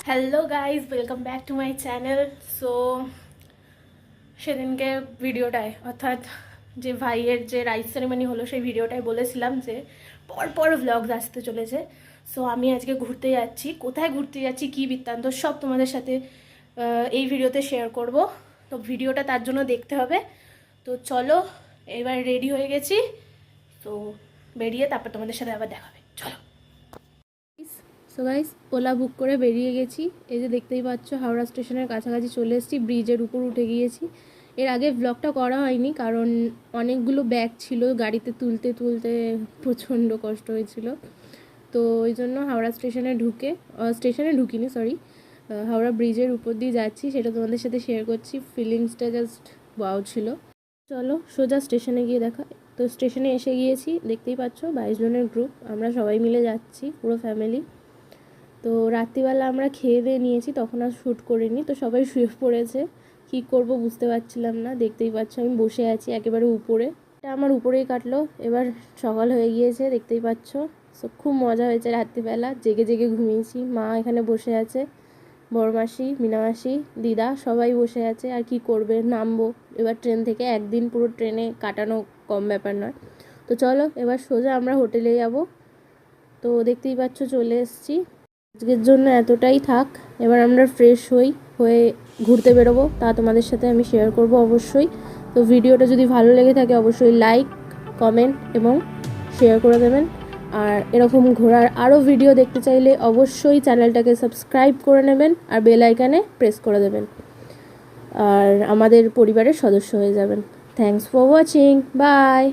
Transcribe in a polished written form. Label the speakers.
Speaker 1: Hello guys, welcome back to my channel. So সেদিনকে ভিডিওটায় অর্থাৎ যে ভাইয়ের যে রাইস সেরেমনি হলো সেই ভিডিওটায় বলেছিলাম যে পরপর ভ্লগস আসতে চলেছে। সো আমি আজকে ঘুরতে যাচ্ছি, কোথায় ঘুরতে যাচ্ছি, কী বৃত্তান্ত সব তোমাদের সাথে এই ভিডিওতে শেয়ার করব। তো ভিডিওটা তার জন্য দেখতে হবে। তো চলো, এবার রেডি হয়ে গেছি, তো বেরিয়ে তারপর তোমাদের সাথে আবার দেখা হবে। চলো। সো গাইস, ওলা বুক করে বেরিয়ে গেছি। এই যে দেখতেই পাচ্ছ হাওড়া স্টেশনের কাছাকাছি চলে এসেছি, ব্রিজের উপর উঠে গিয়েছি। এর আগে ব্লগটা করা হয়নি কারণ অনেকগুলো ব্যাগ ছিল, গাড়িতে তুলতে তুলতে প্রচণ্ড কষ্ট হয়েছিল। তো ওই জন্য হাওড়া স্টেশনে ঢুকিনি, সরি, হাওড়া ব্রিজের উপর দিয়ে যাচ্ছি, সেটা তোমাদের সাথে শেয়ার করছি। ফিলিংসটা জাস্ট ওয়াও ছিল। চলো সোজা স্টেশনে গিয়ে দেখা। তো স্টেশনে এসে গিয়েছি, দেখতেই পাচ্ছ 22 জনের গ্রুপ, আমরা সবাই মিলে যাচ্ছি, পুরো ফ্যামিলি। তো রাত্রিবেলা আমরা খেয়ে দিয়ে নিয়েছি, তখন আর শ্যুট করিনি। তো সবাই শুয়ে পড়েছে, কী করব বুঝতে পারছিলাম না। দেখতেই পাচ্ছ আমি বসে আছি একেবারে উপরে, এটা আমার উপরেই কাটলো। এবার সকাল হয়ে গিয়েছে, দেখতেই পাচ্ছ। সো খুব মজা হয়েছে রাত্রিবেলা, জেগে জেগে ঘুমিয়েছি। মা এখানে বসে আছে, বড়মাসি, মিনামাসি, দিদা সবাই বসে আছে। আর কি করবে, নামবো এবার ট্রেন থেকে। একদিন পুরো ট্রেনে কাটানো কম ব্যাপার নয়। তো চলো এবার সোজা আমরা হোটেলে যাব। তো দেখতেই পাচ্ছ চলে এসেছি। আজকের জন্য এতটাই থাক, এবার আমরা ফ্রেশ হয়ে ঘুরতে বেরোবো, তা তোমাদের সাথে আমি শেয়ার করব অবশ্যই। তো ভিডিওটা যদি ভালো লেগে থাকে অবশ্যই লাইক, কমেন্ট এবং শেয়ার করে দেবেন। আর এরকম ঘোরার আরও ভিডিও দেখতে চাইলে অবশ্যই চ্যানেলটাকে সাবস্ক্রাইব করে নেবেন আর বেল আইকনে প্রেস করে দেবেন, আর আমাদের পরিবারের সদস্য হয়ে যাবেন। Thanks for watching, by.